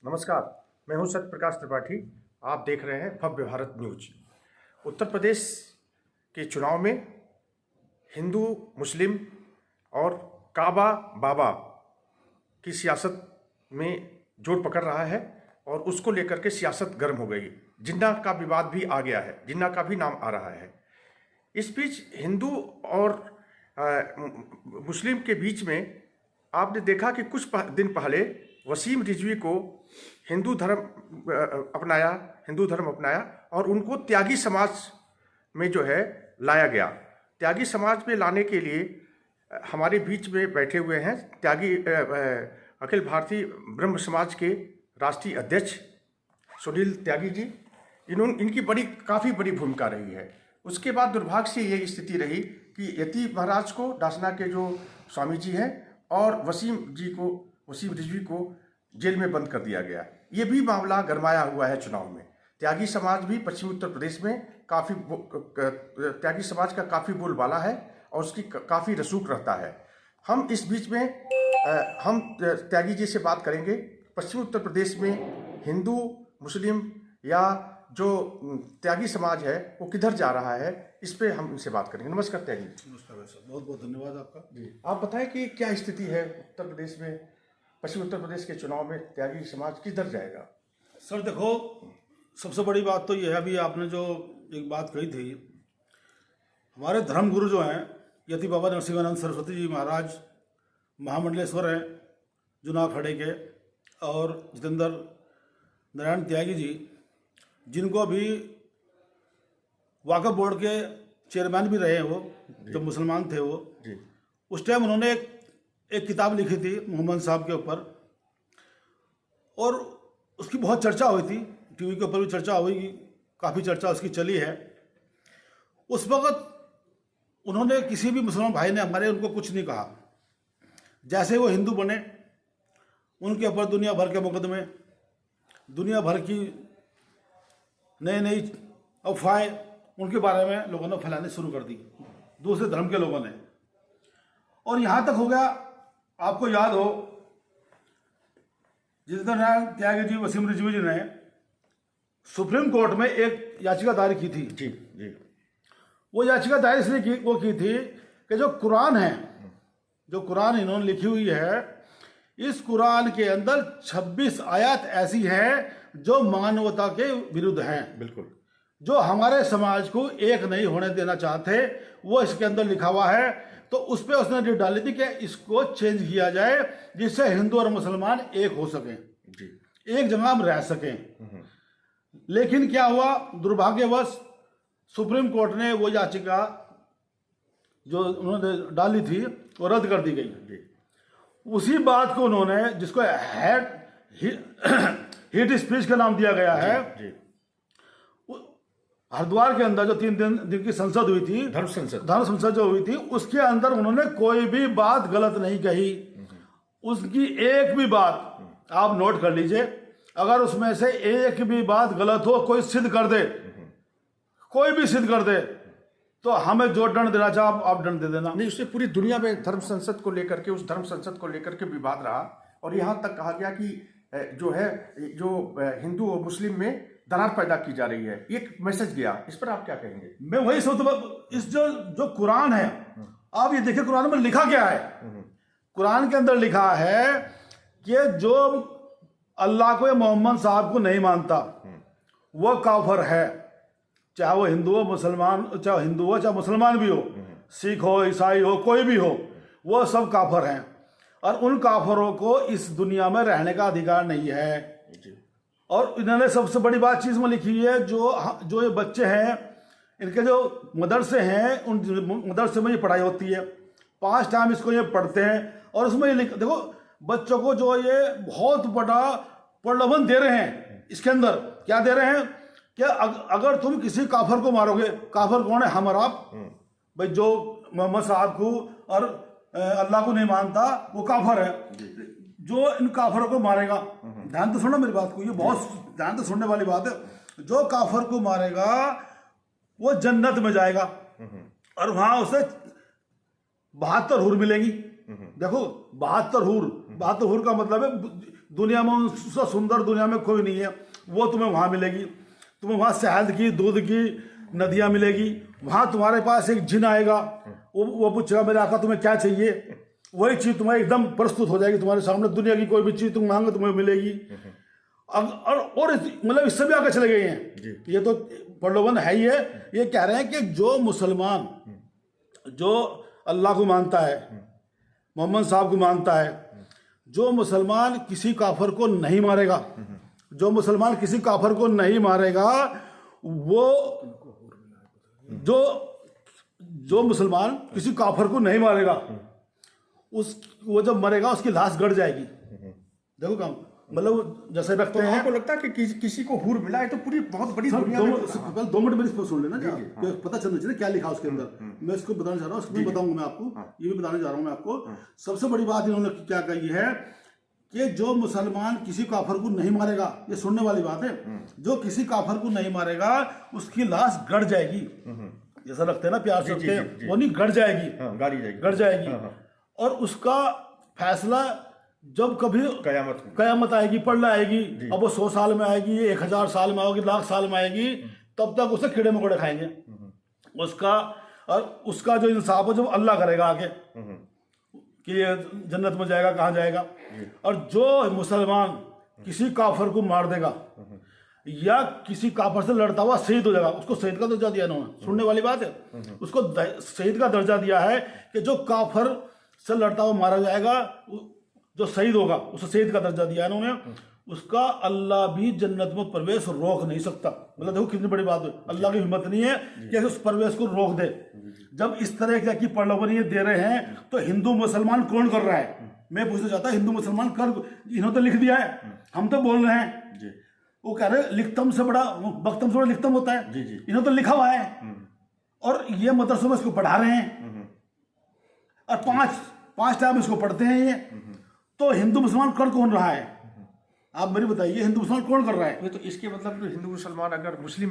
नमस्कार, मैं हूं सत्य प्रकाश त्रिपाठी। आप देख रहे हैं भव्य भारत न्यूज। उत्तर प्रदेश के चुनाव में हिंदू मुस्लिम और काबा बाबा की सियासत में जोर पकड़ रहा है और उसको लेकर के सियासत गर्म हो गई। जिन्ना का विवाद भी आ गया है, जिन्ना का भी नाम आ रहा है। इस बीच हिंदू और मुस्लिम के बीच में आपने देखा कि कुछ दिन पहले वसीम रिजवी को हिंदू धर्म अपनाया और उनको त्यागी समाज में जो है लाया गया। त्यागी समाज में लाने के लिए हमारे बीच में बैठे हुए हैं त्यागी अखिल भारतीय ब्रह्म समाज के राष्ट्रीय अध्यक्ष सुनील त्यागी जी। इनकी काफ़ी बड़ी भूमिका रही है। उसके बाद दुर्भाग्य से ये स्थिति रही कि यति महाराज को, डासना के जो स्वामी जी हैं, और वसीम रिजवी को जेल में बंद कर दिया गया। ये भी मामला गरमाया हुआ है चुनाव में। त्यागी समाज भी पश्चिमी उत्तर प्रदेश में त्यागी समाज का काफ़ी बोलबाला है और उसकी काफ़ी रसूख रहता है। हम इस बीच में हम त्यागी जी से बात करेंगे। पश्चिमी उत्तर प्रदेश में हिंदू मुस्लिम या जो त्यागी समाज है वो किधर जा रहा है, इस पे हम इनसे बात करेंगे। नमस्कार त्यागी जी। नमस्कार सर, बहुत बहुत धन्यवाद आपका। जी, आप बताएं कि क्या स्थिति है उत्तर प्रदेश में, पश्चिमी उत्तर प्रदेश के चुनाव में त्यागी समाज किधर जाएगा? सर देखो, सबसे बड़ी बात तो ये है, अभी आपने जो एक बात कही थी, हमारे धर्मगुरु जो हैं यति बाबा नरसिंहानंद सरस्वती जी महाराज महामंडलेश्वर हैं जूनागढ़ के, और जितेंद्र नारायण त्यागी जी, जिनको अभी वाकफ बोर्ड के चेयरमैन भी रहे हैं, वो जब मुसलमान थे वो जी। उस टाइम उन्होंने एक किताब लिखी थी मोहम्मद साहब के ऊपर, और उसकी बहुत चर्चा हुई थी, टीवी के ऊपर भी चर्चा हुई, काफ़ी चर्चा उसकी चली है। उस वक़्त उन्होंने, किसी भी मुसलमान भाई ने हमारे उनको कुछ नहीं कहा। जैसे वो हिंदू बने, उनके ऊपर दुनिया भर के मुकदमे, दुनिया भर की नई अफवाहें उनके बारे में लोगों ने फैलाने शुरू कर दी, दूसरे धर्म के लोगों ने। और यहाँ तक हो गया, आपको याद हो, जितेंद्र नारायण त्यागी जी, वसीम रिजवी जी ने सुप्रीम कोर्ट में एक याचिका दायर की थी। जी जी। वो याचिका दायर इसलिए की थी कि जो कुरान है, जो कुरान इन्होंने लिखी हुई है, इस कुरान के अंदर 26 आयत ऐसी हैं जो मानवता के विरुद्ध हैं। बिल्कुल। जो हमारे समाज को एक नहीं होने देना चाहते, वो इसके अंदर लिखा हुआ है। तो उस पर उसने जो डाली थी कि इसको चेंज किया जाए, जिससे हिंदू और मुसलमान एक हो सकें जी, एक जगह में रह सकें। लेकिन क्या हुआ, दुर्भाग्यवश सुप्रीम कोर्ट ने वो याचिका जो उन्होंने डाली थी वो रद्द कर दी गई जी। उसी बात को उन्होंने, जिसको हीट स्पीच का नाम दिया गया है जी। हरिद्वार के अंदर जो 3 दिन की संसद हुई थी, धर्म संसद जो हुई थी, उसके अंदर उन्होंने कोई भी बात गलत नहीं कही। उसकी एक भी बात आप नोट कर लीजिए, अगर उसमें से एक भी बात गलत हो, कोई सिद्ध कर दे, कोई भी सिद्ध कर दे, तो हमें जो दंड देना चाहे आप दंड दे देना। नहीं, उससे पूरी दुनिया में धर्म संसद को लेकर के, उस धर्म संसद को लेकर के विवाद रहा, और यहाँ तक कहा गया कि जो हिंदू और मुस्लिम में दरार पैदा की जा रही है, एक मैसेज गया। इस पर आप क्या कहेंगे? मैं वही सोचता, इस जो कुरान है, आप ये देखिए कुरान में लिखा क्या है। कुरान के अंदर लिखा है कि जो अल्लाह को या मोहम्मद साहब को नहीं मानता वो काफिर है, चाहे वो हिंदू हो, मुसलमान, चाहे हिंदू हो, चाहे मुसलमान भी हो, सिख हो, ईसाई हो, कोई भी हो, वो सब काफिर हैं। और उन काफिरों को इस दुनिया में रहने का अधिकार नहीं है। और इन्होंने सबसे बड़ी बात चीज़ में लिखी है, जो ये बच्चे हैं, इनके जो मदरसे हैं, उन मदरसे में ये पढ़ाई होती है, 5 टाइम इसको ये पढ़ते हैं। और उसमें ये देखो, बच्चों को जो ये बहुत बड़ा प्रलोभन दे रहे हैं, इसके अंदर क्या दे रहे हैं कि अगर तुम किसी काफिर को मारोगे, काफिर कौन है, हम और आप भाई, जो मोहम्मद साहब को और अल्लाह को नहीं मानता वो काफिर है। जो इन काफिरों को मारेगा, ध्यान तो सुनना मेरी बात को, ये बहुत ध्यान तो सुनने वाली बात है, जो काफिर को मारेगा वो जन्नत में जाएगा और वहां उसे 72 हूर मिलेंगी। देखो 72 हूर, बात हुर का मतलब है दुनिया में उससे सुंदर दुनिया में कोई नहीं है, वो तुम्हें वहाँ मिलेगी। तुम्हें वहाँ शहद की, दूध की नदियाँ मिलेगी। वहाँ तुम्हारे पास एक जिन आएगा, वो पूछेगा मेरे आका तुम्हें क्या चाहिए, वही चीज़ तुम्हें एकदम प्रस्तुत हो जाएगी तुम्हारे सामने। दुनिया की कोई भी चीज़ तुम मांगो तुम्हें मिलेगी। और मतलब इससे भी आगे चले गए हैं, ये तो प्रलोभन है ही है। ये कह रहे हैं कि जो मुसलमान जो अल्लाह को मानता है, मोहम्मद साहब को मानता है, जो मुसलमान किसी काफर को नहीं मारेगा, जो मुसलमान किसी काफर को नहीं मारेगा, वो जो मुसलमान किसी काफर को नहीं मारेगा, वो जब मरेगा उसकी लाश गड़ जाएगी। देखो काम मतलब जैसे रखते हैं। आपको लगता है कि किसी को हूर मिला है तो पूरी बहुत बड़ी दुनिया में। 2 मिनट मेरी सुन लेना, पता चलना चाहिए क्या लिखा उसके अंदर। मैं इसको बताना चाह रहा हूँ, उसको भी बताऊंगा मैं आपको, ये भी बताने जा रहा हूँ मैं आपको। सबसे बड़ी बात इन्होंने क्या कही है कि जो मुसलमान किसी काफर को नहीं मारेगा, ये सुनने वाली बात है, जो किसी काफर को नहीं मारेगा उसकी लाश गड़ जाएगी। जैसा रखते हैं ना प्यार से रखते हैं, वो नहीं गड़ जाएगी, गड़ जाएगी। और उसका फैसला जब कभी कयामत आएगी, पलड़ा आएगी, अब वो 100 साल में आएगी, 1000 साल में आएगी, लाख साल में आएगी, तब तक उसे कीड़े मकोड़े खाएंगे। उसका जो इंसाफ है जो अल्लाह करेगा आगे कि ये जन्नत में जाएगा, कहाँ जाएगा। और जो मुसलमान किसी काफर को मार देगा या किसी काफर से लड़ता हुआ शहीद हो जाएगा, उसको शहीद का दर्जा दिया इन्होंने। सुनने वाली बात है, उसको शहीद का दर्जा दिया है कि जो काफर से लड़ता हुआ मारा जाएगा, जो शहीद होगा उसे शहीद का दर्जा दिया इन्होंने। उसका अल्लाह भी जन्नत में प्रवेश रोक नहीं सकता। मतलब देखो कितनी बड़ी बात है, अल्लाह की हिम्मत नहीं है कि उस प्रवेश को रोक दे। जब इस तरह की प्रलोभन ये दे रहे हैं तो हिंदू मुसलमान कौन कर रहा है? मैं पूछना चाहता हिंदू मुसलमान कर, इन्होंने तो लिख दिया है, हम तो बोल रहे हैं। वो कह रहे लिखतम से बड़ा बख्तम से बड़ा लिखतम होता है, इन्होंने तो लिखा हुआ है और ये मदरसों में इसको पढ़ा रहे हैं और पांच टाइम इसको पढ़ते हैं ये। तो हिंदू मुसलमान कर कौन रहा है? आप मेरी बताइए, हिंदू मुसलमान कौन कर रहा है? ये तो इसके मतलब तो हिंदू मुसलमान अगर मुस्लिम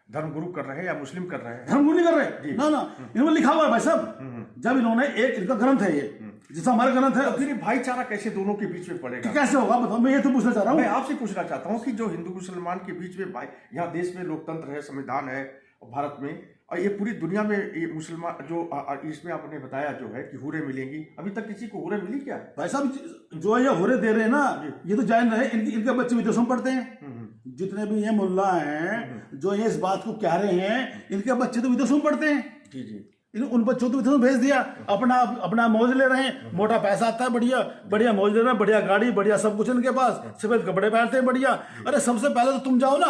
धर्मगुरु कर रहे हैं या मुस्लिम कर रहे हैं, धर्मगुरु नहीं कर रहे ना, इन्होंने लिखा हुआ है भाई साहब। जब इन्होंने एक इनका ग्रंथ है ये, जैसा हमारा ग्रंथ है, फिर भाईचारा कैसे दोनों के बीच में पड़ेगा? कैसे होगा बताओ, मैं ये तो पूछना चाह रहा हूँ। मैं आपसे पूछना चाहता हूँ कि जो हिंदू मुसलमान के बीच में यहाँ देश में लोकतंत्र है, संविधान है भारत में, और ये पूरी दुनिया में ये मुसलमान जो इसमें आपने बताया जो है कि हुरे मिलेंगी, अभी तक किसी को हुरे मिली क्या? भाई साहब जो ये हुरे दे रहे हैं ना, ये तो जान रहे हैं इनके बच्चे विदेशों में पढ़ते हैं। जितने भी ये मुल्ला हैं जो ये इस बात को कह रहे हैं, इनके बच्चे तो विदेशों में पढ़ते हैं। जी उन बच्चों को विदेशों में भेज दिया, अपना मौज ले रहे हैं, मोटा पैसा आता है, बढ़िया मौज ले रहे हैं, बढ़िया गाड़ी, बढ़िया सब कुछ इनके पास, सफेद कपड़े पहनते हैं बढ़िया। अरे सबसे पहले तो तुम जाओ ना,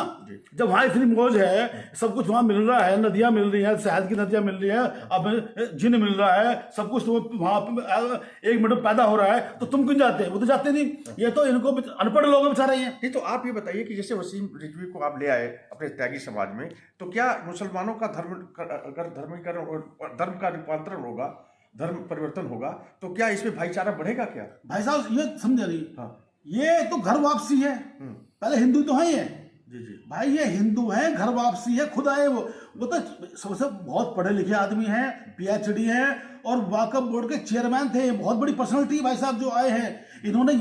जब वहाँ इतनी मौज है, सब कुछ वहाँ मिल रहा है, नदियाँ मिल रही हैं, शहद की नदियाँ मिल रही है, अब जिन मिल रहा है, सब कुछ वहाँ 1 मिनट में पैदा हो रहा है, तो तुम क्यों जाते हैं? वो तो जाते नहीं। ये तो इनको अनपढ़ लोग बेचारे हैं। नहीं तो आप ये बताइए कि जैसे वसीम रिजवी को आप ले आए अपने त्यागी समाज में, तो क्या मुसलमानों का धर्म का रूपांतरण होगा, धर्म परिवर्तन होगा, तो क्या इसमें भाईचारा बढ़ेगा क्या? भाई साहब ये समझे नहीं। ये तो घर वापसी है, पहले हिंदू तो है ये। जी भाई ये हिंदू है, घर वापसी है, खुद आए वो तो सबसे बहुत पढ़े लिखे आदमी हैं, PhD हैं और वाकफ बोर्ड के चेयरमैन थे, बहुत बड़ी पर्सनैलिटी भाई साहब जो आए हैं। इन्होंने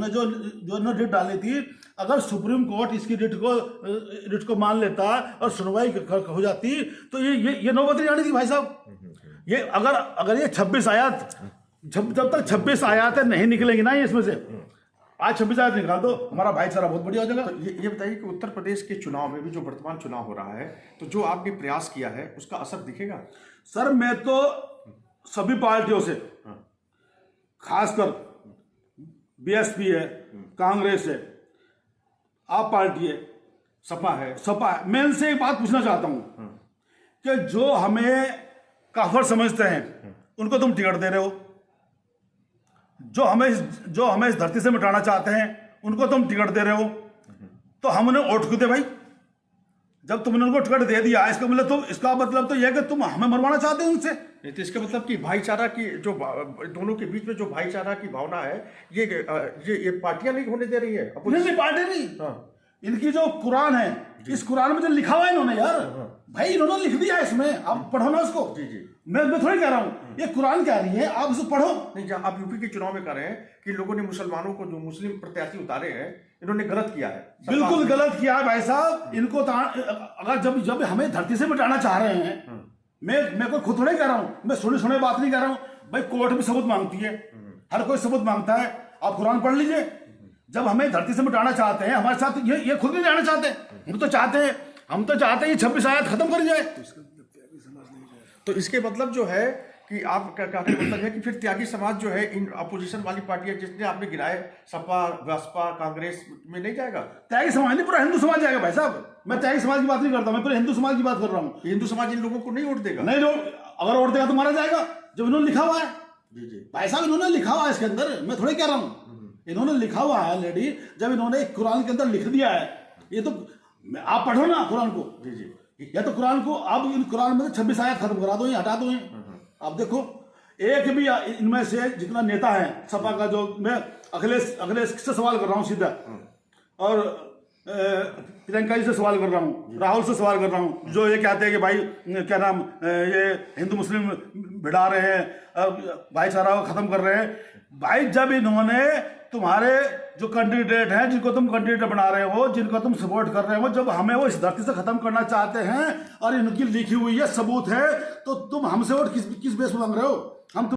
जो रिट डाली थी, अगर सुप्रीम कोर्ट इसकी रिट को मान लेता और सुनवाई हो जाती तो ये नौबत नहीं आनी थी भाई साहब। ये अगर ये 26 आयत जब तक 26 आयतें नहीं निकलेंगी ना इसमें से, आज 26 आयत निकाल दो, हमारा भाईचारा बहुत बढ़िया हो जाएगा। तो ये बताइए कि उत्तर प्रदेश के चुनाव में भी जो वर्तमान चुनाव हो रहा है, तो जो आपने प्रयास किया है उसका असर दिखेगा? सर मैं तो सभी पार्टियों से, खासकर BSP है, कांग्रेस है, आप पार्टी है, सपा है, मैं इनसे एक बात पूछना चाहता हूं कि जो हमें काफर समझते हैं उनको तुम टिकट दे रहे हो, जो हमें इस धरती से मिटाना चाहते हैं उनको तुम टिकट दे रहे हो, तो हम उन्हें वोट क्यों दे भाई? जब तुमने उनको टिकट दे दिया, इसका मतलब तो यह है कि तुम हमें मरवाना चाहते हो उनसे। नहीं तो इसका मतलब कि भाईचारा की जो दोनों के बीच में जो भाईचारा की भावना है, ये पार्टियां नहीं होने दे रही है। नहीं पार्टी नहीं। इनकी जो कुरान है, इस कुरान में जो लिखा हुआ है इन्होंने, यार भाई इन्होंने लिख दिया है इसमें, आप पढ़ो ना उसको। जी जी। मैं थोड़ी कह रहा हूँ, ये कुरान कह रही है, आप उसको पढ़ो। नहीं, जहाँ आप यूपी के चुनाव में कर रहे हैं कि लोगों ने मुसलमानों को, जो मुस्लिम प्रत्याशी उतारे हैं, इन्होंने गलत किया है। बिल्कुल गलत किया है भाई साहब। इनको अगर जब हमें धरती से मिटाना चाह रहे हैं, मैं कोई खुद थोड़ी कह रहा हूँ, मैं सुने बात नहीं कह रहा हूँ भाई। कोर्ट भी सबूत मांगती है, हर कोई सबूत मांगता है। आप कुरान पढ़ लीजिए। जब हमें धरती से मिटाना चाहते हैं, हमारे साथ ये खुद नहीं जाना चाहते। हम तो चाहते हैं ये 26 आयत खत्म कर जाए। तो इसके मतलब जो है कि आप क्या मतलब है कि फिर त्यागी समाज जो है इन अपोजिशन वाली पार्टियां जिसने आपने गिराए, सपा, बसपा, कांग्रेस में नहीं जाएगा? त्यागी समाज नहीं, पूरा हिंदू समाज जाएगा भाई साहब। मैं त्यागी समाज की बात नहीं करता, मैं पूरे हिंदू समाज की बात कर रहा हूँ। हिंदू समाज इन लोगों को नहीं वोट देगा? नहीं, अगर वोट देगा तो मारा जाएगा, जब इन्होंने लिखा हुआ है। जी जी भाई साहब इन्होंने लिखा हुआ है इसके अंदर, मैं थोड़ी कह रहा हूँ। इन्होंने लिखा हुआ है लेडी, जब इन्होंने कुरान के अंदर लिख दिया है, ये तो आप पढ़ो ना कुरान को। जी जी। या तो कुरान को आप इन कुरान में 26 आयत खत्म करा दो, हटा दो। आप देखो, एक भी इनमें से जितना नेता है सपा का, जो मैं अखिलेश से सवाल कर रहा हूँ सीधा, और प्रियंका जी से सवाल कर रहा हूँ, राहुल से सवाल कर रहा हूँ, जो ये कहते हैं कि भाई क्या नाम, ये हिंदू मुस्लिम भिड़ा रहे हैं, भाईचारा को खत्म कर रहे हैं। भाई जब इन्होंने तुम्हारे जो कैंडिडेट हैं, जिनको तुम कैंडिडेट बना रहे हो, जिनको तुम सपोर्ट कर रहे हो, जब हमें वो इस धरती से खत्म करना चाहते हैं और इनकी लिखी हुई है, सबूत है, तो तुम हमसे वोट किस बेस पर मांग रहे हो? हम